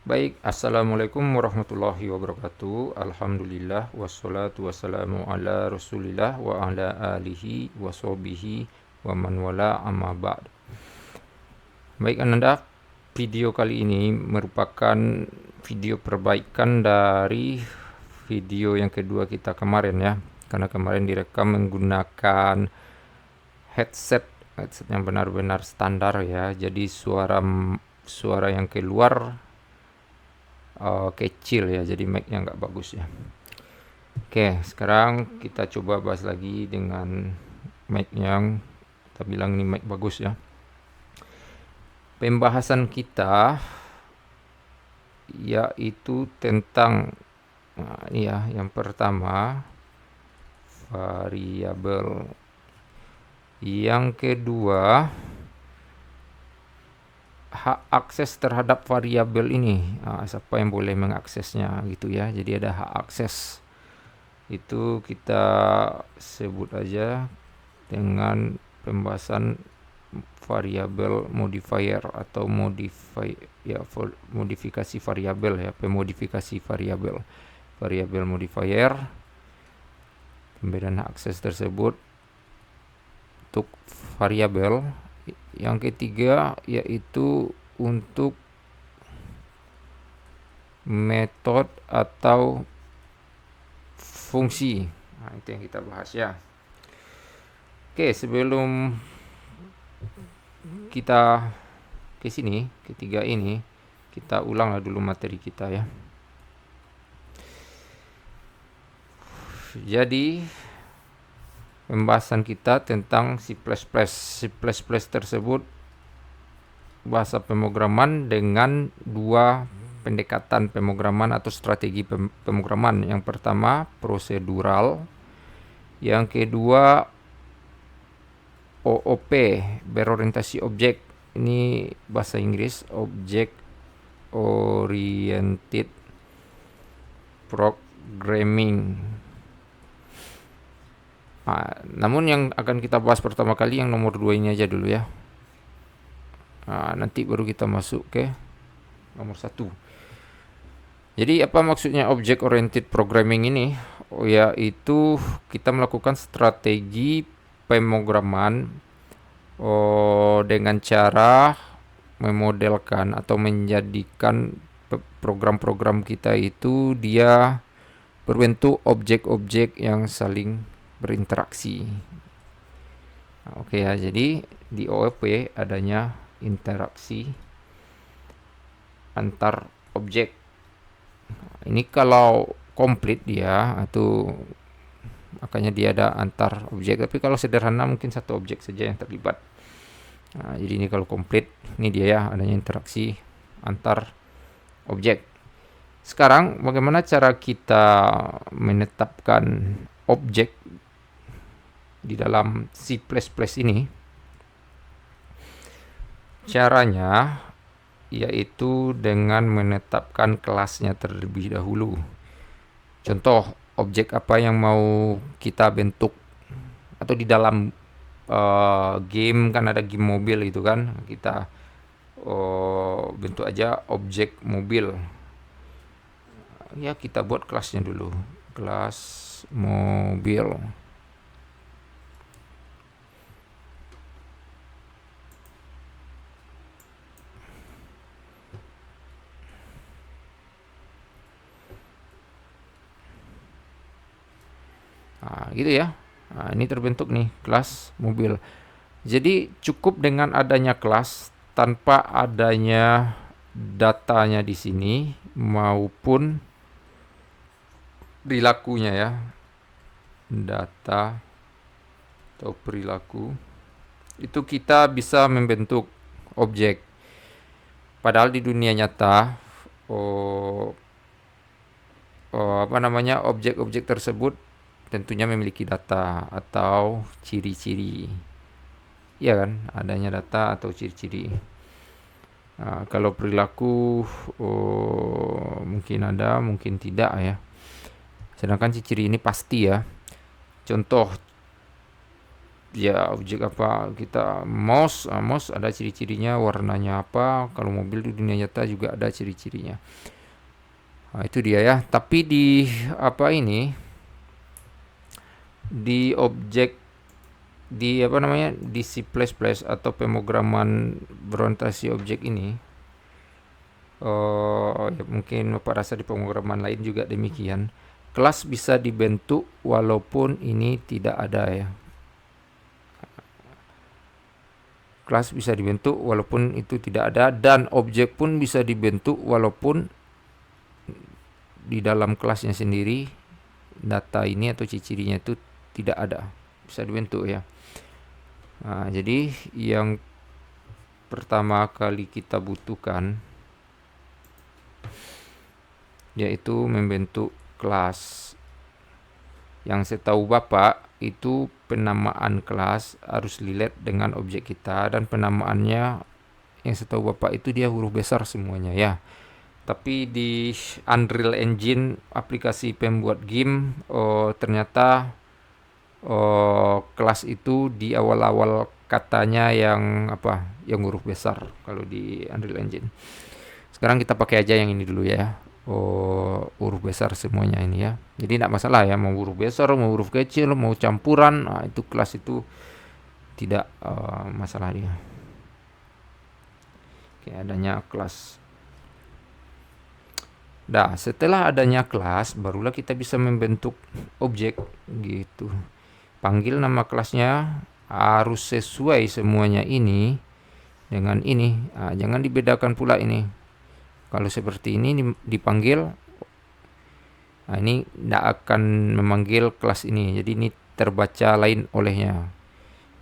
Baik, Assalamualaikum warahmatullahi wabarakatuh. Alhamdulillah, wassalatu wassalamu ala rasulillah wa ala alihi wa sahbihi wa man wala amma ba'd. Baik Ananda, video kali ini merupakan video perbaikan dari video yang kedua kita kemarin ya. Karena kemarin direkam menggunakan headset yang benar-benar standar ya. Jadi suara yang keluar kecil ya, jadi mic-nya nggak bagus ya. Oke, sekarang kita coba bahas lagi dengan mic yang kita bilang ini mic bagus ya. Pembahasan kita yaitu tentang ya, yang pertama variabel, yang kedua hak akses terhadap variabel ini, siapa yang boleh mengaksesnya gitu ya. Jadi ada hak akses, itu kita sebut aja dengan pembahasan variabel modifier atau modifikasi variabel ya, pemodifikasi variabel modifier, pemberian hak akses tersebut untuk variabel. Yang ketiga yaitu untuk metode atau fungsi. Itu yang kita bahas ya. Oke, sebelum kita ke sini, ketiga ini, kita ulanglah dulu materi kita ya. Jadi pembahasan kita tentang C++. C++ tersebut bahasa pemrograman dengan dua pendekatan pemrograman atau strategi pemrograman. Yang pertama prosedural, yang kedua OOP, berorientasi objek. Ini bahasa Inggris, Object Oriented Programming. Namun yang akan kita bahas pertama kali yang nomor 2 ini aja dulu ya. Nanti baru kita masuk ke nomor 1. Jadi apa maksudnya Object Oriented Programming ini? Yaitu kita melakukan strategi pemrograman dengan cara memodelkan atau menjadikan program-program kita itu dia berbentuk objek-objek yang saling berinteraksi. Oke ya, jadi di OOP adanya interaksi antar objek. Ini kalau komplit dia atau makanya dia ada antar objek, tapi kalau sederhana mungkin satu objek saja yang terlibat. Jadi ini kalau komplit, ini dia ya, adanya interaksi antar objek. Sekarang bagaimana cara kita menetapkan objek di dalam C++ ini? Caranya yaitu dengan menetapkan kelasnya terlebih dahulu. Contoh, objek apa yang mau kita bentuk, atau di dalam game kan ada game mobil itu kan, kita bentuk aja objek mobil ya, kita buat kelasnya dulu, kelas mobil. Gitu ya. Ini terbentuk nih kelas mobil. Jadi cukup dengan adanya kelas tanpa adanya datanya di sini maupun perilakunya ya. Data atau perilaku itu kita bisa membentuk objek. Padahal di dunia nyata objek-objek tersebut tentunya memiliki data atau ciri-ciri. Ya kan, adanya data atau ciri-ciri. Kalau perilaku mungkin ada, mungkin tidak ya. Sedangkan ciri-ciri ini pasti ya. Contoh ya objek apa kita mouse, mouse ada ciri-cirinya, warnanya apa. Kalau mobil di dunia nyata juga ada ciri-cirinya. Nah, itu dia ya. Tapi di apa ini, di objek, di apa namanya, di C++ atau pemrograman berorientasi objek ini, ya mungkin Bapak rasa di pemrograman lain juga demikian. Kelas bisa dibentuk walaupun ini tidak ada ya. Kelas bisa dibentuk walaupun itu tidak ada, dan objek pun bisa dibentuk walaupun di dalam kelasnya sendiri data ini atau ciri-cirinya itu tidak ada. Bisa dibentuk ya. Nah, jadi yang pertama kali kita butuhkan yaitu membentuk kelas. Yang saya tahu Bapak itu penamaan kelas harus relate dengan objek kita, dan penamaannya yang saya tahu Bapak itu dia huruf besar semuanya ya. Tapi di Unreal Engine aplikasi pembuat game, ternyata kelas itu di awal-awal katanya yang apa, yang huruf besar kalau di Unreal Engine. Sekarang kita pakai aja yang ini dulu ya. Huruf besar semuanya ini ya. Jadi tidak masalah ya, mau huruf besar, mau huruf kecil, mau campuran. Nah, itu kelas itu tidak masalah dia. Oke, adanya kelas. Nah, setelah adanya kelas, barulah kita bisa membentuk objek gitu. Panggil nama kelasnya harus sesuai semuanya ini dengan ini. Nah, jangan dibedakan pula ini. Kalau seperti ini dipanggil, nah ini tidak akan memanggil kelas ini. Jadi ini terbaca lain olehnya.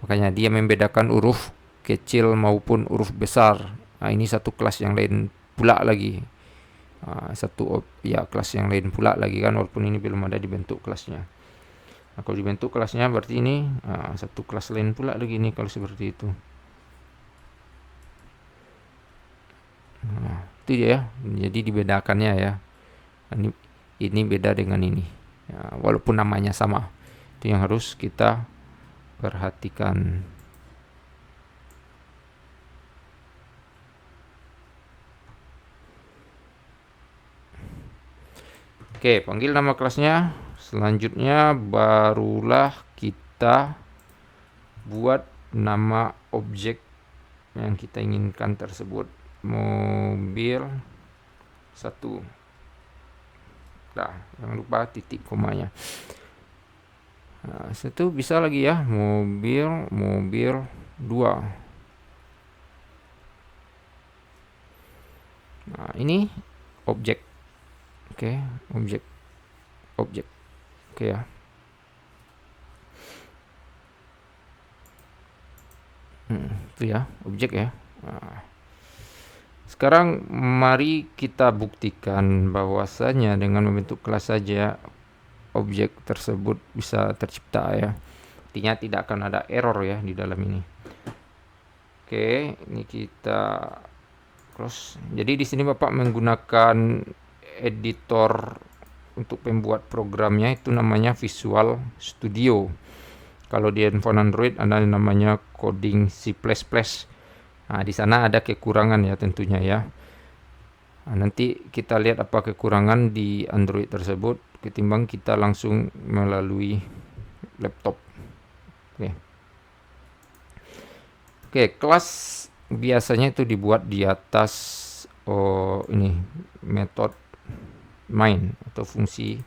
Makanya dia membedakan huruf kecil maupun huruf besar. Nah, ini satu kelas yang lain pula lagi. Kelas yang lain pula lagi kan, walaupun ini belum ada dibentuk kelasnya. Nah, kalau dibentuk kelasnya berarti ini satu kelas lain pula lagi nih kalau seperti itu. Nah, itu dia ya. Jadi dibedakannya ya. Ini beda dengan ini. Ya, walaupun namanya sama. Itu yang harus kita perhatikan. Oke, panggil nama kelasnya. Selanjutnya barulah kita buat nama objek yang kita inginkan tersebut. Mobil 1. Nah, jangan lupa titik komanya. Nah, itu bisa lagi ya, mobil 2. Nah, ini objek. Oke, objek. Oke ya. Itu ya, objek ya. Nah, sekarang mari kita buktikan bahwasanya dengan membentuk kelas saja objek tersebut bisa tercipta ya. Artinya tidak akan ada error ya di dalam ini. Oke, ini kita close. Jadi di sini Bapak menggunakan editor untuk pembuat programnya, itu namanya Visual Studio. Kalau di handphone Android ada namanya coding C++. Nah, di sana ada kekurangan ya tentunya ya. Nah, nanti kita lihat apa kekurangan di Android tersebut ketimbang kita langsung melalui laptop. Oke, kelas biasanya itu dibuat di atas ini metode main atau fungsi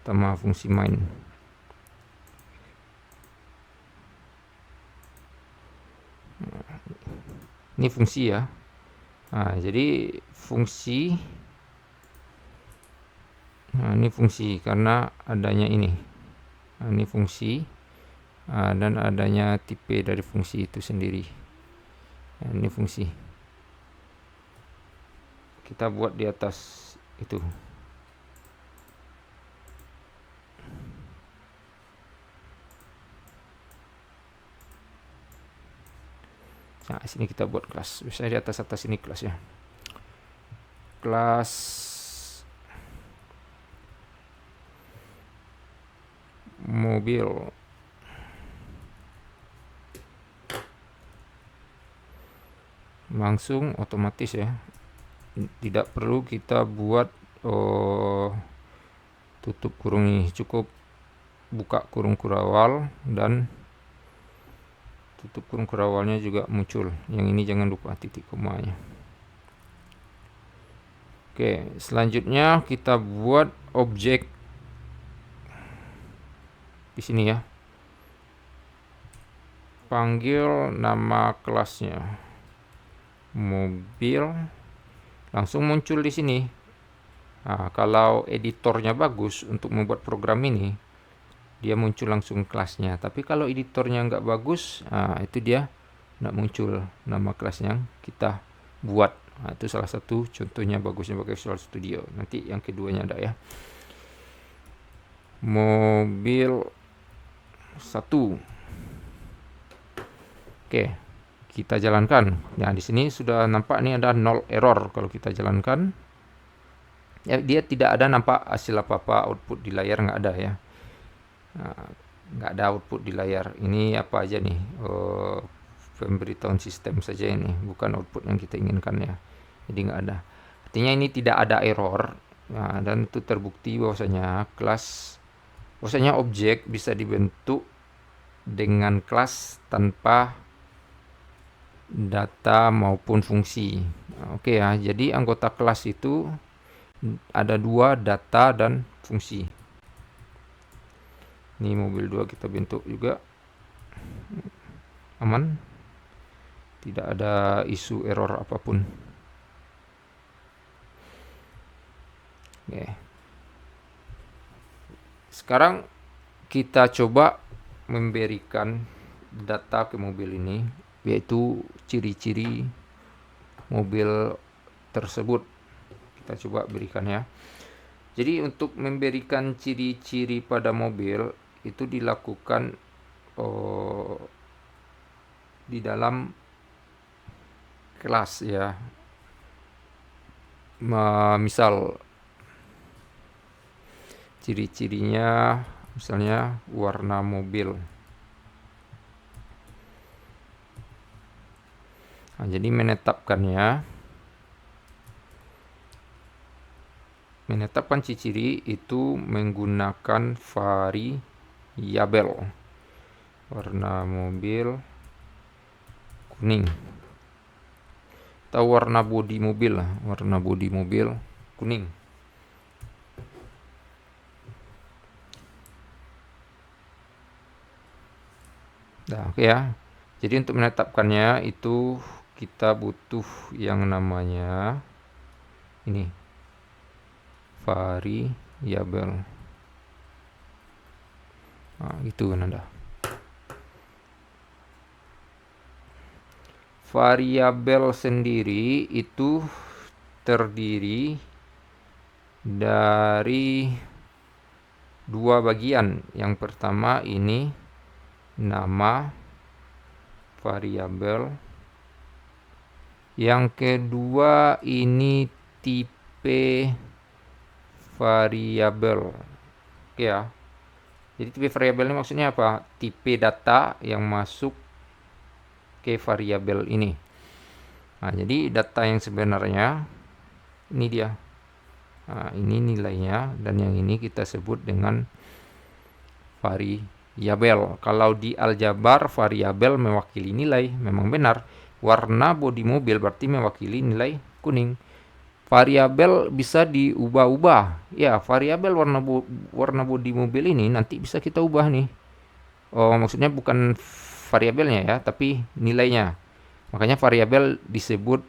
utama, fungsi main. Ini fungsi ya. Nah, jadi fungsi. Nah, ini fungsi karena adanya ini. Nah, ini fungsi. Dan adanya tipe dari fungsi itu sendiri. Nah, ini fungsi. Kita buat di atas itu. Nah, sini kita buat kelas. Biasanya di atas ini kelas ya. Kelas mobil. langsung otomatis ya, tidak perlu kita buat tutup kurung ini, cukup buka kurung kurawal dan tutup kurung kurawalnya juga muncul. Yang ini jangan lupa titik komanya. Oke, selanjutnya kita buat objek di sini ya, panggil nama kelasnya mobil, langsung muncul di sini. Nah, kalau editornya bagus untuk membuat program ini, dia muncul langsung kelasnya. Tapi kalau editornya nggak bagus, itu dia nggak muncul nama kelas yang kita buat. Nah, itu salah satu contohnya bagusnya pakai Visual Studio. Nanti yang keduanya ada ya, mobil 1. Oke, kita jalankan. Nah, di sini sudah nampak nih ada 0 error kalau kita jalankan. Ya, dia tidak ada nampak hasil apa-apa, output di layar nggak ada ya. Nggak ada output di layar. Ini apa aja nih? Pemberitahuan sistem saja ini, bukan output yang kita inginkan ya. Jadi nggak ada. Artinya ini tidak ada error. Nah, dan itu terbukti bahwasanya objek bisa dibentuk dengan kelas tanpa data maupun fungsi. Oke ya, jadi anggota kelas itu ada 2, data dan fungsi. Ini mobil 2 kita bentuk juga aman, tidak ada isu error apapun. Oke. Sekarang kita coba memberikan data ke mobil ini, yaitu ciri-ciri mobil tersebut. Kita coba berikan ya. Jadi untuk memberikan ciri-ciri pada mobil itu dilakukan di dalam kelas ya. Misal ciri-cirinya misalnya warna mobil. Nah, jadi menetapkan ciri-ciri itu menggunakan variabel. Warna mobil kuning. Atau warna bodi mobil lah, warna bodi mobil kuning. Nah, oke ya. Jadi untuk menetapkannya itu kita butuh yang namanya ini, variabel. Nah, gitu Anda. Variabel sendiri itu terdiri dari 2 bagian. Yang pertama ini nama variabel. Yang kedua ini tipe variabel. Oke ya. Jadi tipe variabel ini maksudnya apa? Tipe data yang masuk ke variabel ini. Nah, jadi data yang sebenarnya ini dia. Nah, ini nilainya dan yang ini kita sebut dengan variabel. Kalau di aljabar variabel mewakili nilai, memang benar. Warna bodi mobil berarti mewakili nilai kuning. Variabel bisa diubah-ubah. Ya, variabel warna bodi mobil ini nanti bisa kita ubah nih. Maksudnya bukan variabelnya ya, tapi nilainya. Makanya variabel disebut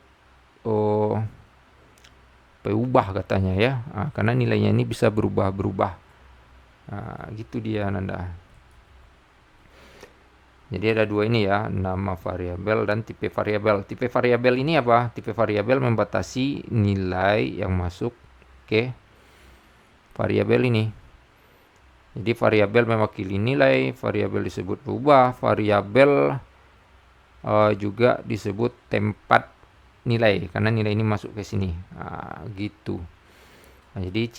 peubah katanya ya. Karena nilainya ini bisa berubah-berubah. Gitu dia Nanda. Jadi ada 2 ini ya, nama variabel dan tipe variabel. Tipe variabel ini apa? Tipe variabel membatasi nilai yang masuk ke variabel ini. Jadi variabel mewakili nilai, variabel disebut berubah, variabel juga disebut tempat nilai karena nilai ini masuk ke sini. Gitu. Nah, jadi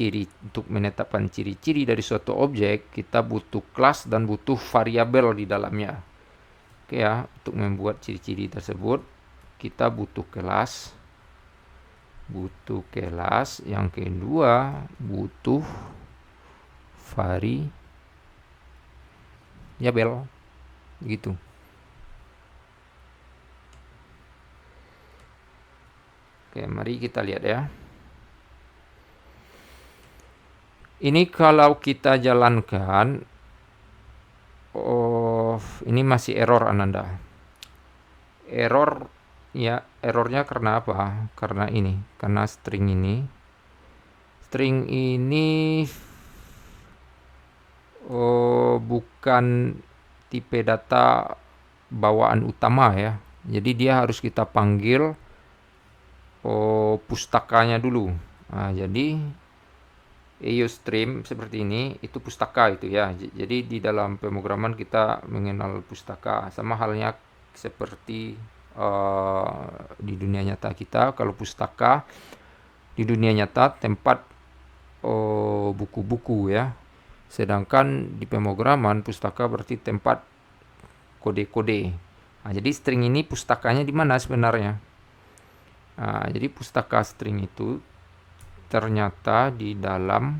untuk menetapkan ciri-ciri dari suatu objek kita butuh kelas dan butuh variabel di dalamnya. Oke ya, untuk membuat ciri-ciri tersebut kita butuh kelas. Yang kedua butuh variabel gitu. Oke, mari kita lihat ya. Ini kalau kita jalankan, ini masih error Ananda. Errornya karena apa? Karena string ini bukan tipe data bawaan utama ya. Jadi dia harus kita panggil pustakanya dulu. Nah, jadi EUStream seperti ini itu pustaka itu ya. Jadi di dalam pemrograman kita mengenal pustaka, sama halnya seperti di dunia nyata kita. Kalau pustaka di dunia nyata tempat buku-buku ya. Sedangkan di pemrograman pustaka berarti tempat kode-kode. Nah, jadi string ini pustakanya di mana sebenarnya? Nah, jadi pustaka string itu ternyata di dalam,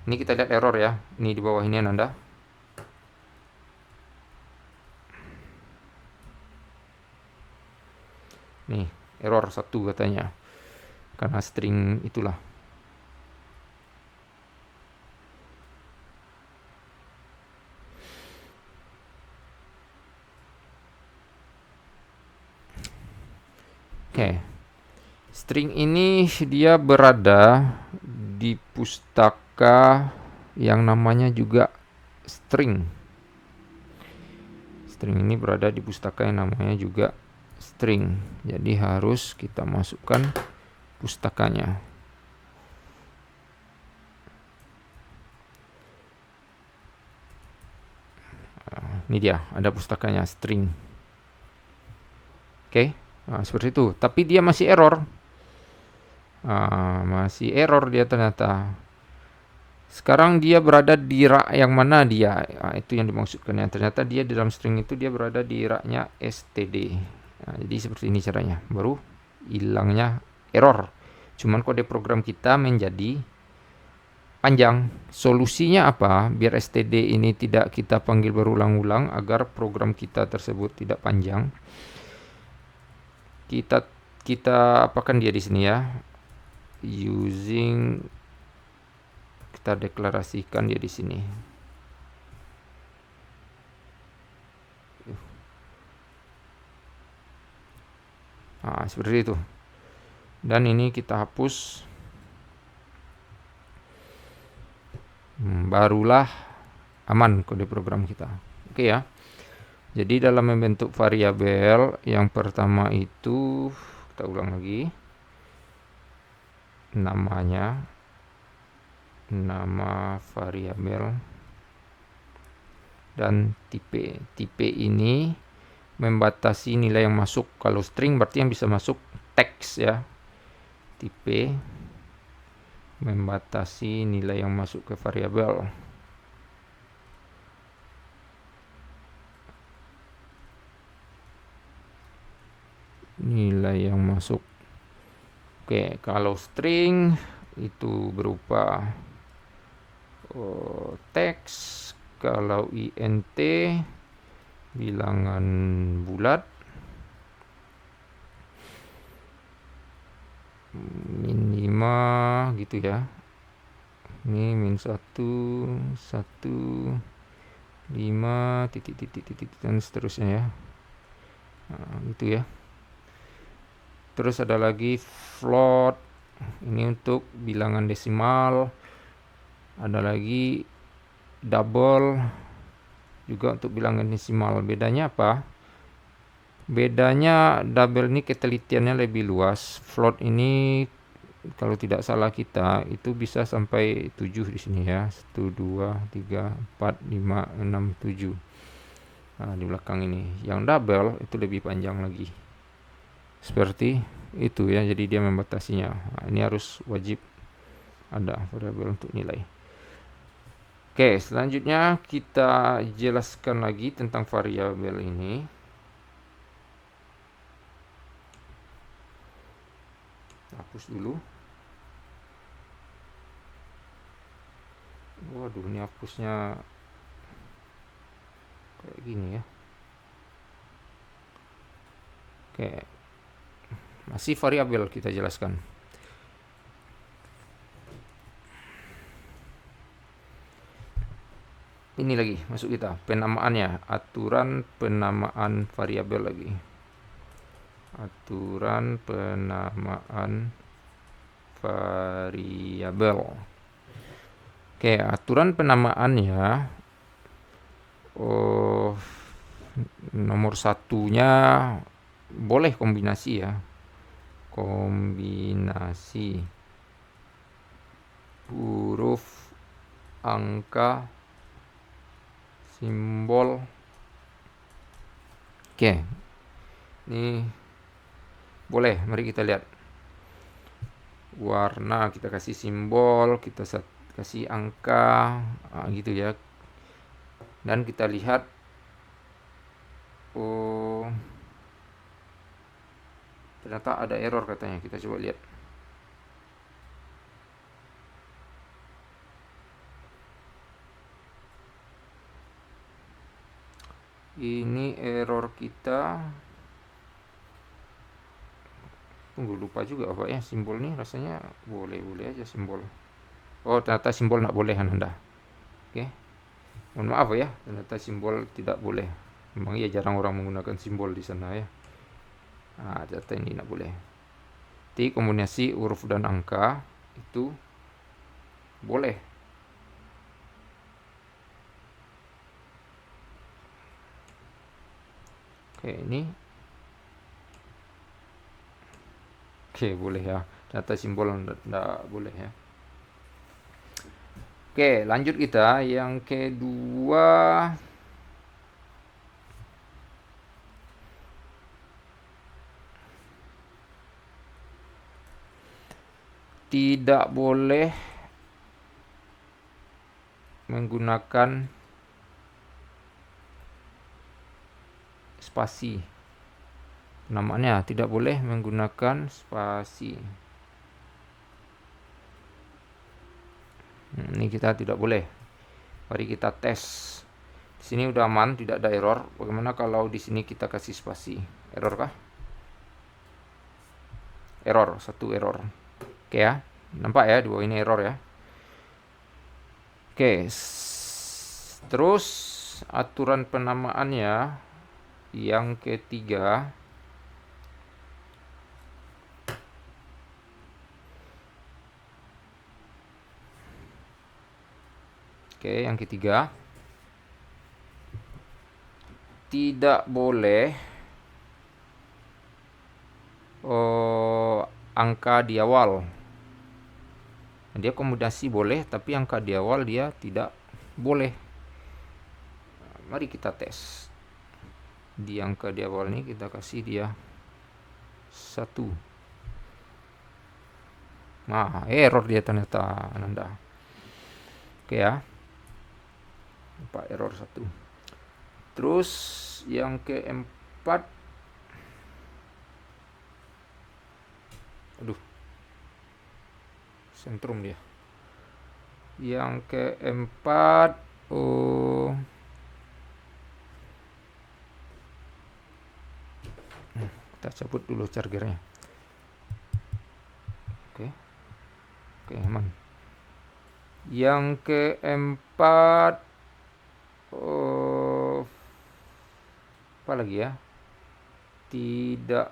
ini kita lihat error ya, ini di bawah ini Ananda. Nih, error 1 katanya, karena string itulah. Oke. String ini dia berada di pustaka yang namanya juga string. String ini berada di pustaka yang namanya juga string. Jadi harus kita masukkan pustakanya. Ini dia, ada pustakanya string. Oke. Nah, seperti itu. Tapi dia masih error. Masih error dia ternyata. Sekarang dia berada di rak yang mana dia? Itu yang dimaksudkan ya. Ternyata dia di dalam string itu dia berada di raknya std. Nah, jadi seperti ini caranya. Baru hilangnya error. Cuman kode program kita menjadi panjang. Solusinya apa? Biar std ini tidak kita panggil berulang-ulang agar program kita tersebut tidak panjang. Kita apakan dia di sini ya, using, kita deklarasikan dia di sini. Nah, seperti itu. Dan ini kita hapus. Barulah aman kode program kita. Oke ya. Jadi dalam membentuk variabel, yang pertama itu kita ulang lagi. Nama variabel dan tipe. Tipe ini membatasi nilai yang masuk. Kalau string berarti yang bisa masuk teks ya. Tipe membatasi nilai yang masuk ke variabel. Nilai yang masuk. Oke, kalau string itu berupa teks, kalau int bilangan bulat, min 5 gitu ya. Ini min 1, 1, 5, titik, dan seterusnya ya. Nah, gitu ya. Terus ada lagi float, ini untuk bilangan desimal. Ada lagi double, juga untuk bilangan desimal. Bedanya apa? Bedanya double ini ketelitiannya lebih luas. Float ini kalau tidak salah kita itu bisa sampai 7 di sini ya. 1, 2, 3, 4, 5, 6, 7. Nah, di belakang ini. Yang double itu lebih panjang lagi. Seperti itu ya, jadi dia membatasinya. Nah, ini harus wajib ada variabel untuk nilai. Oke, selanjutnya kita jelaskan lagi tentang variabel ini. hapus dulu. Waduh, ini hapusnya kayak gini ya. Oke, masih variabel kita jelaskan. Ini lagi masuk kita penamaannya, aturan penamaan variabel lagi. Aturan penamaan variabel. Oke, aturan penamaannya nomor satunya boleh kombinasi ya. Kombinasi huruf, angka, simbol. Oke, ini boleh. Mari kita lihat. Warna kita kasih simbol, kita kasih angka, gitu ya. Dan kita lihat, ternyata ada error katanya. Kita coba lihat. Ini error kita. Tunggu, lupa juga apa ya simbol nih, rasanya boleh-boleh aja simbol. Oh, ternyata simbol nggak boleh Anda. Oke. Mohon maaf ya, ternyata simbol tidak boleh. Memang ya jarang orang menggunakan simbol di sana ya. Nah, ternyata ini nggak boleh. Jadi kombinasi huruf dan angka itu boleh. Oke, ini. Oke, boleh ya. Ternyata simbol nggak boleh ya. Oke, lanjut kita. Yang kedua, tidak boleh menggunakan spasi. Namanya tidak boleh menggunakan spasi. Ini kita tidak boleh. Mari kita tes. Di sini udah aman, tidak ada error. Bagaimana kalau di sini kita kasih spasi? Error kah? Error, satu error. Oke ya, nampak ya, dua ini error ya. Oke, terus aturan penamaannya yang ketiga. Oke, yang ketiga, tidak boleh angka di awal. Dia kombinasi boleh, tapi angka di awal dia tidak boleh. Mari kita tes. Di angka di awal ini kita kasih dia 1. Nah, error dia ternyata Ananda. Oke ya. Nampak error 1. Terus yang keempat, aduh, sentrum dia. Yang keempat, kita cabut dulu chargernya. Oke, aman. Yang keempat, apa lagi ya? Tidak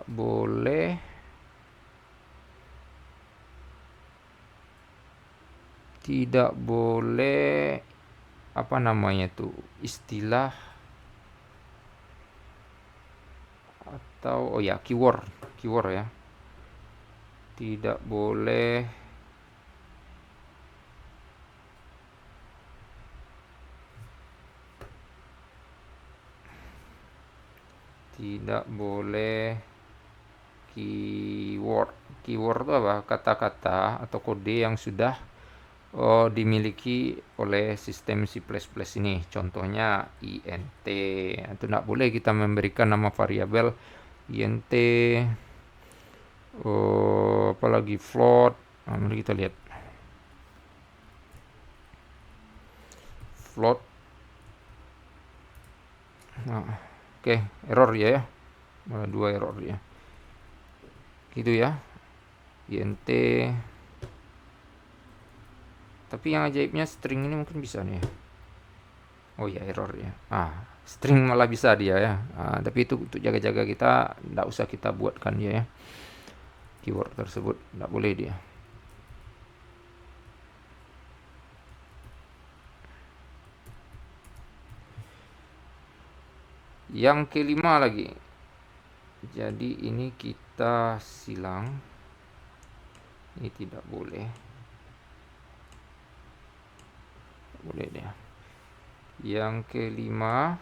boleh apa namanya tuh, istilah atau keyword ya. Tidak boleh keyword itu apa? Kata-kata atau kode yang sudah dimiliki oleh sistem C++ ini. Contohnya int. Itu tidak boleh kita memberikan nama variabel int, apalagi float. Mari kita lihat float. Oke, error ya, malah 2 error ya, gitu ya, int. Tapi yang ajaibnya string ini mungkin bisa nih. Oh ya, error ya. String malah bisa dia ya. Tapi itu untuk jaga-jaga kita, tidak usah kita buatkan dia ya. Keyword tersebut tidak boleh dia. Yang kelima lagi. Jadi ini kita silang. Ini tidak boleh. Tidak boleh dia. Yang kelima,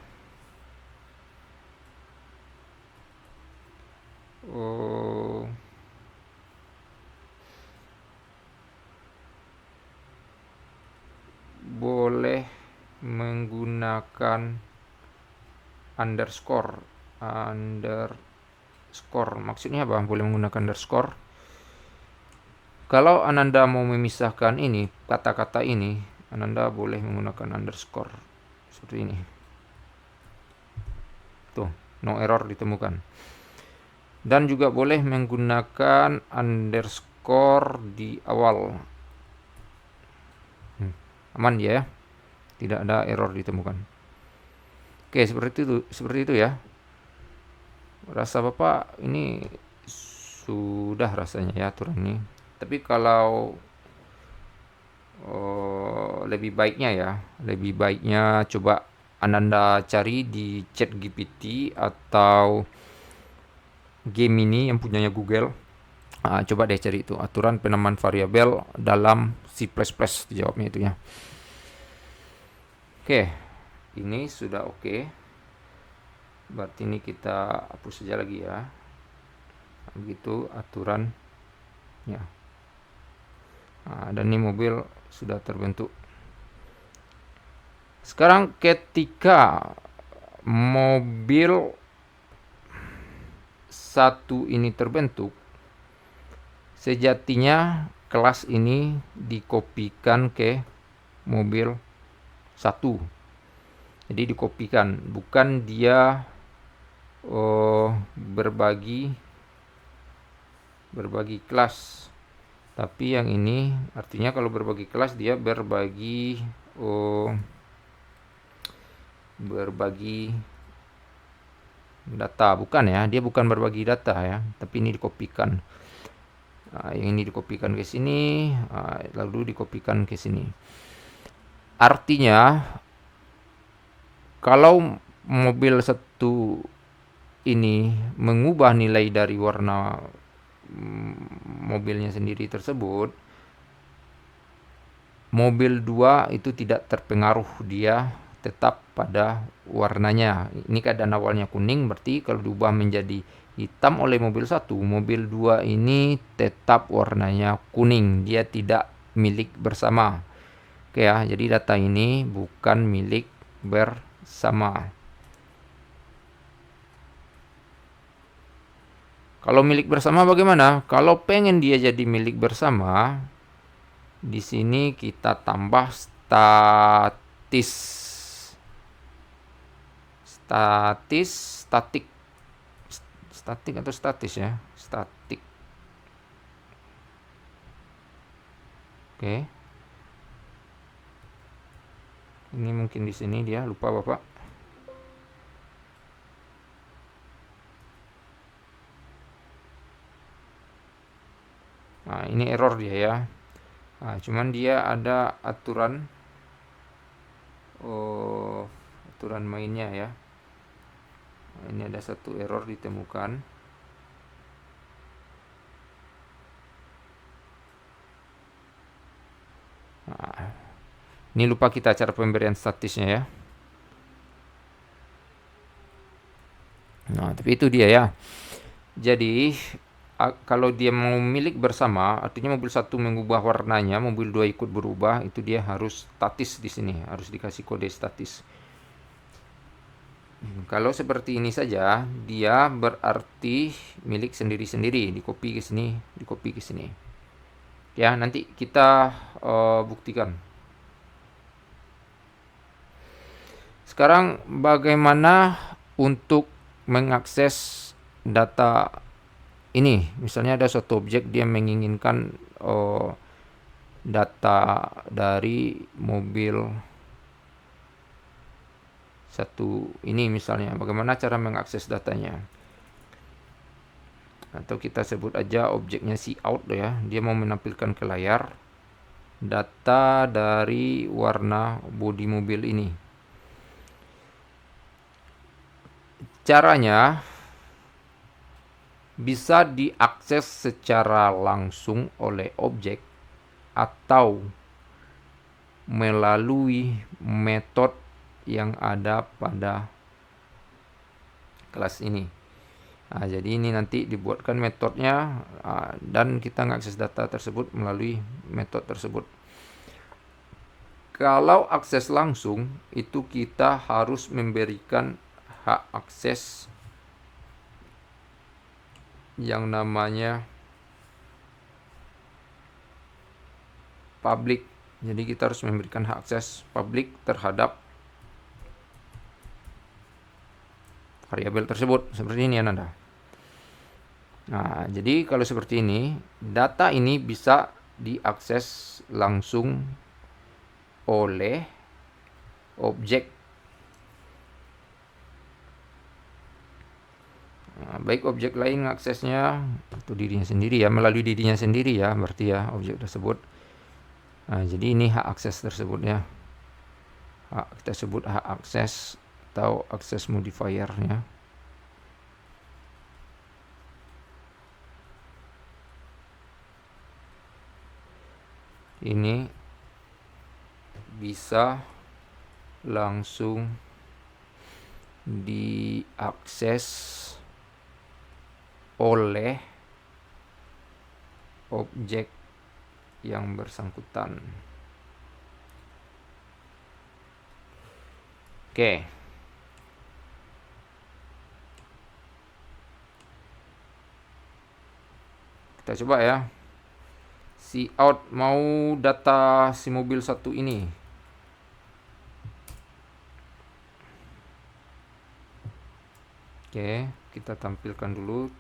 boleh menggunakan underscore. Maksudnya apa? Boleh menggunakan underscore. Kalau Ananda mau memisahkan ini, kata-kata ini, Ananda boleh menggunakan underscore seperti ini. Tuh, no error ditemukan. Dan juga boleh menggunakan underscore di awal. Aman ya, tidak ada error ditemukan. Oke, seperti itu ya. Rasa Bapak ini sudah rasanya ya aturan ini. Tapi kalau lebih baiknya coba Ananda cari di ChatGPT atau Gemini yang punyanya Google. Coba deh cari itu aturan penamaan variabel dalam C++, dijawabnya itu ya. Oke, ini sudah oke. Berarti ini kita hapus saja lagi ya. Begitu aturannya. Dan ini mobil sudah terbentuk. Sekarang ketika mobil satu ini terbentuk, sejatinya kelas ini dikopikan ke mobil satu. Jadi dikopikan, bukan dia berbagi kelas. Tapi yang ini artinya kalau berbagi kelas dia berbagi data, bukan ya, dia bukan berbagi data ya, tapi ini dikopikan. Yang ini dikopikan ke sini, lalu dikopikan ke sini. Artinya kalau mobil satu ini mengubah nilai dari warna mobilnya sendiri tersebut, mobil 2 itu tidak terpengaruh, dia tetap pada warnanya. Ini keadaan awalnya kuning, berarti kalau diubah menjadi hitam oleh mobil 1, mobil 2 ini tetap warnanya kuning, dia tidak milik bersama. Oke ya, jadi data ini bukan milik bersama. Kalau milik bersama bagaimana? Kalau pengen dia jadi milik bersama, di sini kita tambah statik atau statis ya, statik. Oke. Ini mungkin di sini dia lupa Bapak. Ini error dia ya. Cuman dia ada aturan mainnya ya. Ini ada satu error ditemukan. Ini lupa kita cara pemberian statisnya ya. Tapi itu dia ya. Jadi kalau dia mau milik bersama, artinya mobil 1 mengubah warnanya, mobil 2 ikut berubah, itu dia harus statis di sini, harus dikasih kode statis. Kalau seperti ini saja, dia berarti milik sendiri-sendiri, dikopi ke sini, dikopi ke sini. Ya, nanti kita buktikan. Sekarang bagaimana untuk mengakses data ini? Misalnya ada suatu objek, dia menginginkan data dari mobil satu ini misalnya. Bagaimana cara mengakses datanya? Atau kita sebut aja objeknya cout ya. Dia mau menampilkan ke layar data dari warna bodi mobil ini. Caranya bisa diakses secara langsung oleh objek atau melalui metode yang ada pada kelas ini. Nah, jadi ini nanti dibuatkan metodenya dan kita mengakses data tersebut melalui metode tersebut. Kalau akses langsung, itu kita harus memberikan hak akses yang namanya public. Jadi kita harus memberikan hak akses public terhadap variabel tersebut. Seperti ini ya Nanda. Nah, jadi kalau seperti ini, data ini bisa diakses langsung oleh objek. Nah, baik objek lain aksesnya atau dirinya sendiri ya, melalui dirinya sendiri ya, berarti ya objek tersebut. Nah, jadi ini hak akses tersebut ya. Kita sebut hak akses atau akses modifiernya. Ini bisa langsung diakses oleh objek yang bersangkutan. Oke. Kita coba ya. Cout mau data si mobil satu ini. Oke, kita tampilkan dulu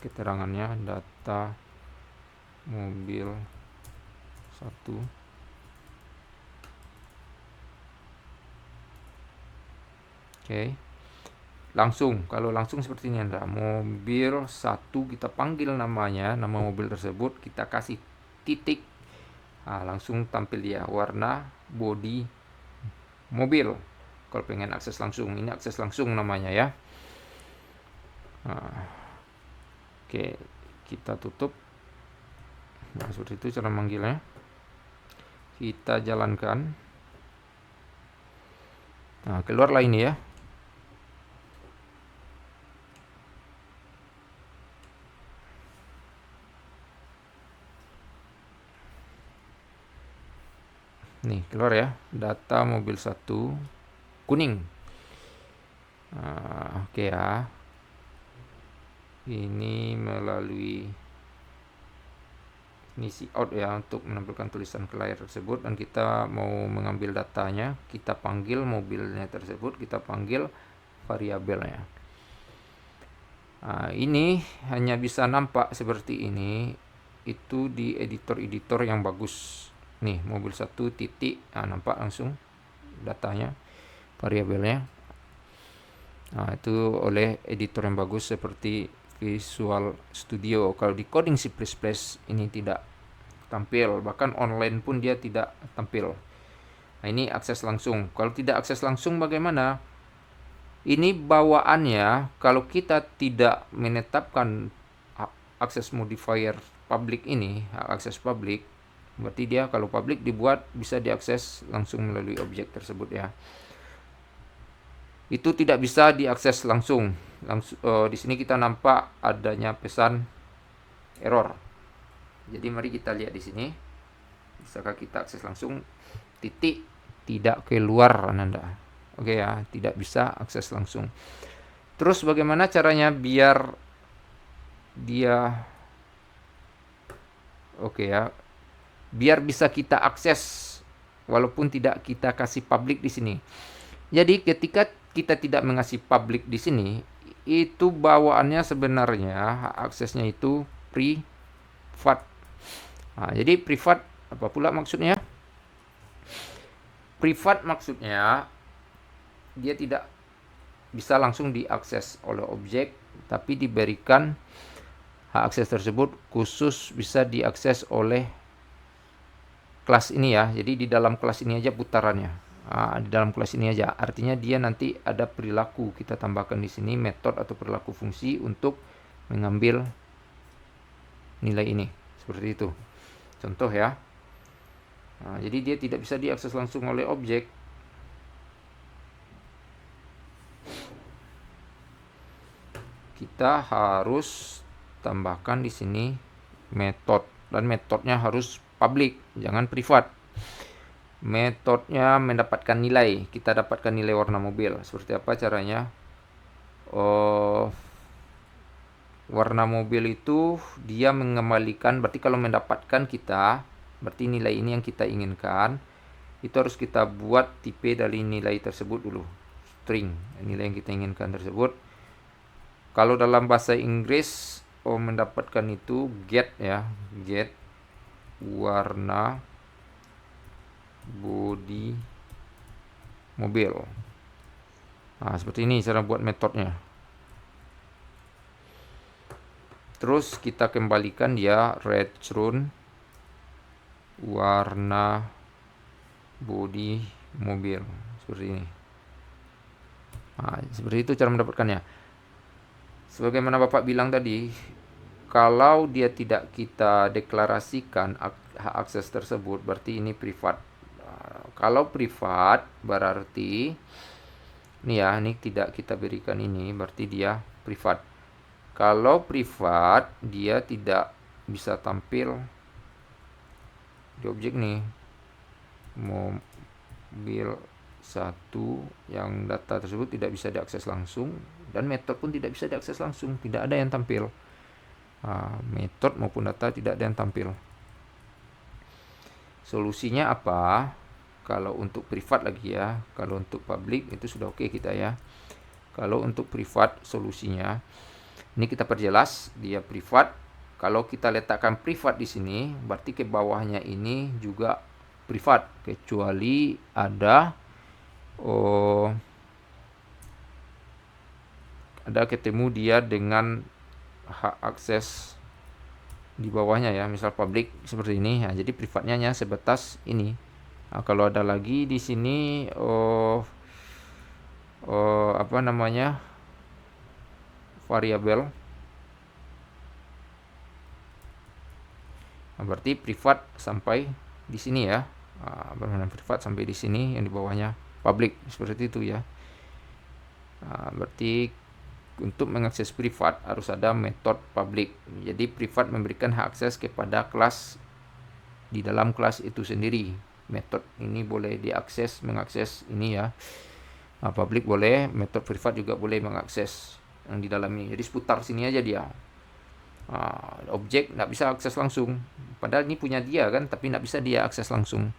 keterangannya, data mobil 1. Oke. Langsung, kalau langsung seperti ini Anda. Mobil 1 kita panggil namanya, nama mobil tersebut, kita kasih titik. Nah, langsung tampil dia warna bodi mobil. Kalau pengen akses langsung, ini akses langsung namanya ya. Nah, oke, kita tutup. Nah, seperti itu cara manggilnya. Kita jalankan. Nah, keluarlah ini ya. Nih, keluar ya. Data mobil 1 kuning. Oke ya. Ini melalui ini cout ya untuk menampilkan tulisan ke layar tersebut, dan kita mau mengambil datanya, kita panggil mobilnya tersebut, kita panggil variabelnya. Nah, ini hanya bisa nampak seperti ini itu di editor-editor yang bagus. Nih, mobil 1 titik, nampak langsung datanya, variabelnya. Nah, itu oleh editor yang bagus seperti Visual Studio. Kalau di coding C++ ini tidak tampil, bahkan online pun dia tidak tampil. Nah, ini akses langsung. Kalau tidak akses langsung bagaimana? Ini bawaannya, kalau kita tidak menetapkan akses modifier public ini, akses public, berarti dia kalau public dibuat bisa diakses langsung melalui objek tersebut ya. Itu tidak bisa diakses langsung. Di sini kita nampak adanya pesan error. Jadi mari kita lihat di sini. Bisakah kita akses langsung? Titik tidak keluar Ananda. Oke ya, tidak bisa akses langsung. Terus bagaimana caranya biar dia biar bisa kita akses walaupun tidak kita kasih public di sini. Jadi ketika kita tidak mengasih public di sini, itu bawaannya sebenarnya hak aksesnya itu privat. Nah, jadi privat apa pula maksudnya? Privat maksudnya dia tidak bisa langsung diakses oleh objek, tapi diberikan hak akses tersebut khusus bisa diakses oleh kelas ini ya. Jadi di dalam kelas ini aja putarannya. Di dalam kelas ini aja. Artinya dia nanti ada perilaku. Kita tambahkan di sini metode atau perilaku fungsi untuk mengambil nilai ini. Seperti itu. Contoh ya. Jadi dia tidak bisa diakses langsung oleh objek. Kita harus tambahkan di sini metode, dan metodenya harus public, jangan privat. Metodenya mendapatkan nilai. Kita dapatkan nilai warna mobil. Seperti apa caranya? Warna mobil itu dia mengembalikan, berarti kalau mendapatkan kita, berarti nilai ini yang kita inginkan. Itu harus kita buat tipe dari nilai tersebut dulu. String, nilai yang kita inginkan tersebut. Kalau dalam bahasa Inggris mendapatkan itu get ya, get warna bodi mobil. Seperti ini cara buat metodenya. Terus kita kembalikan dia return warna bodi mobil seperti ini. Seperti itu cara mendapatkannya. Sebagaimana Bapak bilang tadi, kalau dia tidak kita deklarasikan hak akses tersebut, berarti ini privat. Kalau privat berarti ini tidak kita berikan ini, berarti dia privat. Kalau privat dia tidak bisa tampil di objek nih. Mobil 1 yang data tersebut tidak bisa diakses langsung, dan metode pun tidak bisa diakses langsung, tidak ada yang tampil. Metode maupun data tidak ada yang tampil. Solusinya apa? Kalau untuk privat lagi ya, kalau untuk public itu sudah oke kita ya. Kalau untuk privat solusinya, ini kita perjelas dia privat. Kalau kita letakkan privat di sini, berarti ke bawahnya ini juga privat, kecuali ada ketemu dia dengan hak akses di bawahnya ya, misal public seperti ini. Jadi privatnya hanya sebatas ini. Kalau ada lagi di sini variabel, berarti privat sampai di sini ya. Privat sampai di sini, yang di bawahnya public, seperti itu ya. Berarti untuk mengakses privat harus ada metode public. Jadi privat memberikan hak akses kepada kelas di dalam kelas itu sendiri. Metode ini boleh diakses, mengakses ini ya. Public boleh, metode privat juga boleh mengakses yang di dalam ini. Jadi seputar sini aja dia. Objek tidak bisa akses langsung, padahal ini punya dia kan, tapi tidak bisa dia akses langsung,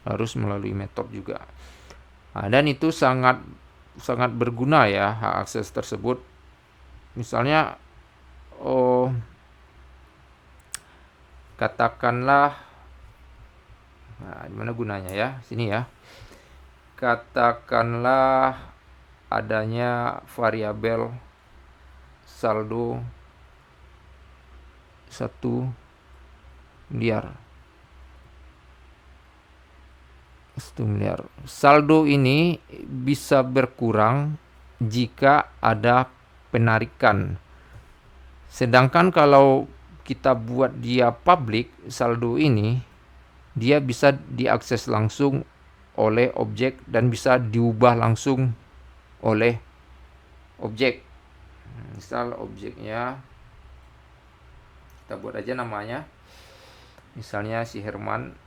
harus melalui metode juga. Dan itu sangat berguna ya hak akses tersebut. Misalnya katakanlah, di mana gunanya ya, sini ya. Katakanlah adanya variabel saldo 1 miliar. Saldo ini bisa berkurang jika ada penarikan. Sedangkan kalau kita buat dia public, saldo ini dia bisa diakses langsung oleh objek dan bisa diubah langsung oleh objek. Misal objeknya Kita buat aja namanya, misalnya si Herman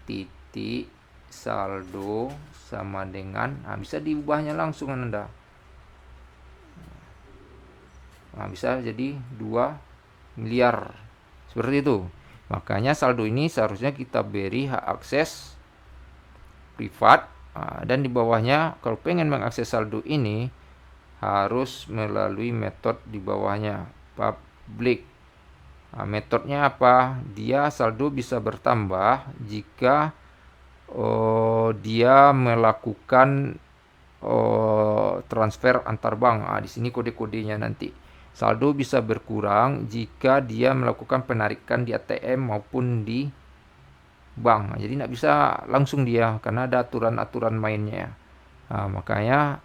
titik saldo sama dengan, bisa diubahnya langsung Anda. Bisa jadi 2 miliar seperti itu. Makanya saldo ini seharusnya kita beri hak akses privat, dan di bawahnya kalau pengen mengakses saldo ini harus melalui metode di bawahnya, public. Metodenya apa? Dia saldo bisa bertambah jika dia melakukan transfer antar bank. Di sini kode-kodenya nanti. Saldo bisa berkurang jika dia melakukan penarikan di ATM maupun di bank. Jadi tidak bisa langsung dia, karena ada aturan-aturan mainnya. Makanya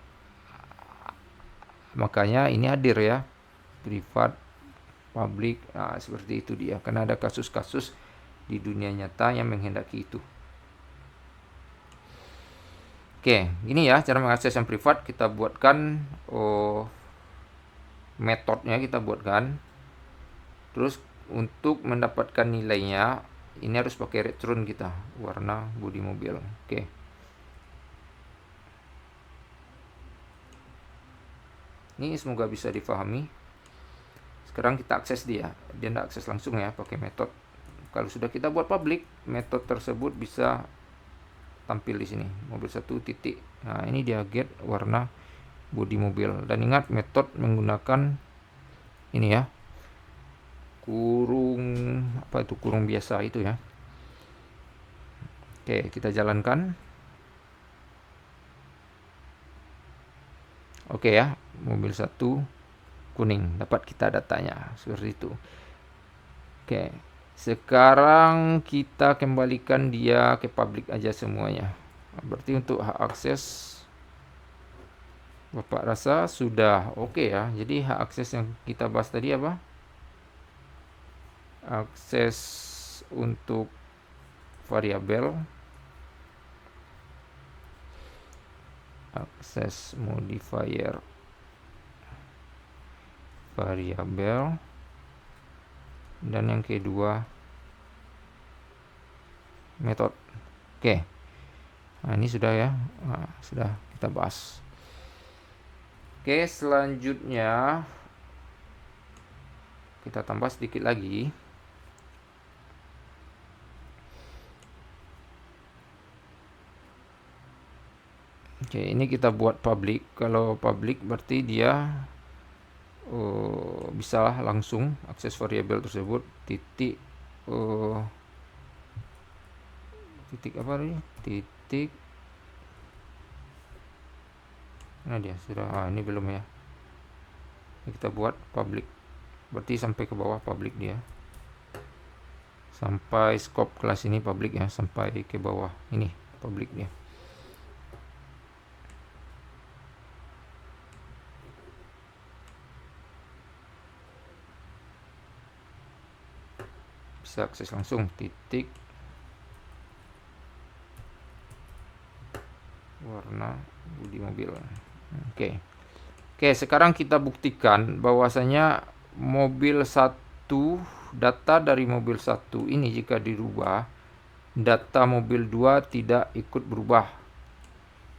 ini hadir ya, privat, publik, seperti itu dia. Karena ada kasus-kasus di dunia nyata yang menghendaki itu. Oke, gini ya cara mengakses yang privat. Kita buatkan metodenya, kita buatkan. Terus untuk mendapatkan nilainya ini harus pakai red tone kita, warna bodi mobil. Oke. Ini semoga bisa difahami. Sekarang kita akses dia tidak akses langsung ya pakai metode. Kalau sudah kita buat public, metode tersebut bisa tampil di sini, mobil 1 titik. Ini dia get warna bodi mobil. Dan ingat metode menggunakan ini ya, kurung biasa itu ya. Oke, kita jalankan. Oke ya, mobil 1 kuning, dapat kita datanya seperti itu. Oke, sekarang kita kembalikan dia ke public aja semuanya. Berarti untuk hak akses Bapak rasa sudah oke ya. Jadi hak akses yang kita bahas tadi apa? Akses untuk variabel, akses modifier variabel, dan yang kedua metode. Oke. Ini sudah ya. Sudah kita bahas. Oke, selanjutnya kita tambah sedikit lagi. Oke, ini kita buat public. Kalau public berarti dia bisa langsung akses variabel tersebut titik apa ini? Titik. Nah dia sudah. Ini belum ya. Ini kita buat public. Berarti sampai ke bawah public dia. Sampai scope kelas ini public ya, sampai ke bawah ini public dia. Bisa akses langsung titik warna bodi mobil. Oke, sekarang kita buktikan bahwasanya mobil 1, data dari mobil 1 ini jika dirubah, data mobil 2 tidak ikut berubah.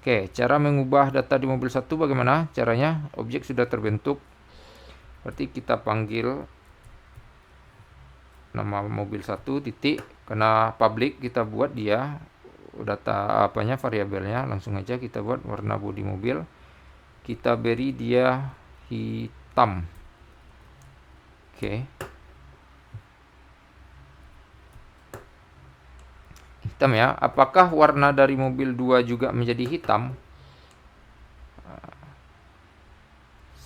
Oke, cara mengubah data di mobil 1 bagaimana caranya? Objek sudah terbentuk. Berarti kita panggil nama mobil 1 titik, karena public kita buat dia data variabelnya. Langsung aja kita buat warna bodi mobil, kita beri dia hitam. Oke, hitam ya. Apakah warna dari mobil 2 juga menjadi hitam?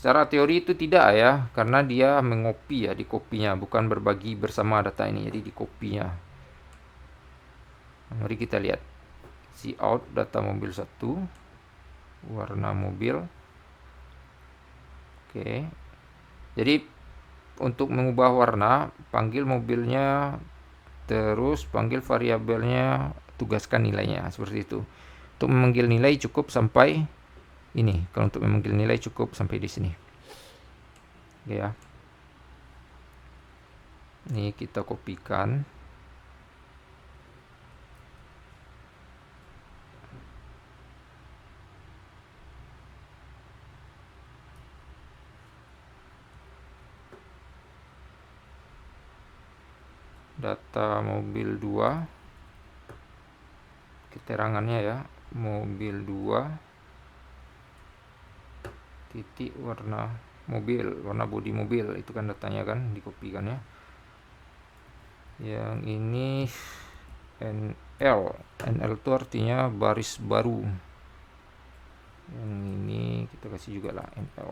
Secara teori itu tidak ya, karena dia mengopi ya, di kopinya, bukan berbagi bersama data ini, jadi di kopinya. Mari kita lihat si out data mobil 1, warna mobil. Oke, jadi untuk mengubah warna, panggil mobilnya, terus panggil variabelnya, tugaskan nilainya, seperti itu. Untuk memanggil nilai cukup sampai ini. Kalau untuk memanggil nilai cukup sampai di sini. Oke ya. Ini kita kopikan. Data mobil 2, keterangannya ya, mobil 2 titik warna mobil, warna bodi mobil, itu kan datanya kan dikopikan ya. Yang ini NL itu artinya baris baru. Yang ini kita kasih juga lah NL.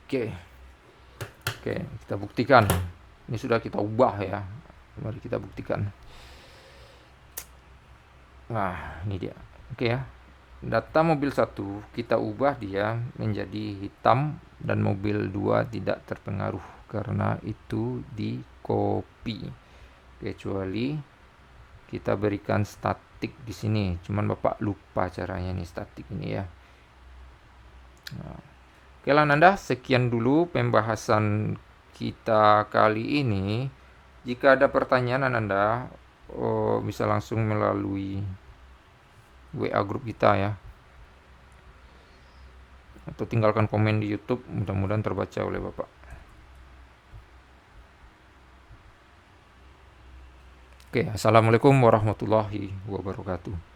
Oke, kita buktikan. Ini sudah kita ubah ya. Mari kita buktikan. Nah, ini dia. Oke ya. Data mobil 1 kita ubah dia menjadi hitam dan mobil 2 tidak terpengaruh karena itu di copy. Kecuali kita berikan statik di sini. Cuman Bapak lupa caranya nih statik ini ya. Nah, oke lah Nanda, sekian dulu pembahasan kita kali ini. Jika ada pertanyaan Nanda, bisa langsung melalui WA grup kita ya. Atau tinggalkan komen di YouTube, mudah-mudahan terbaca oleh Bapak. Oke, Assalamualaikum warahmatullahi wabarakatuh.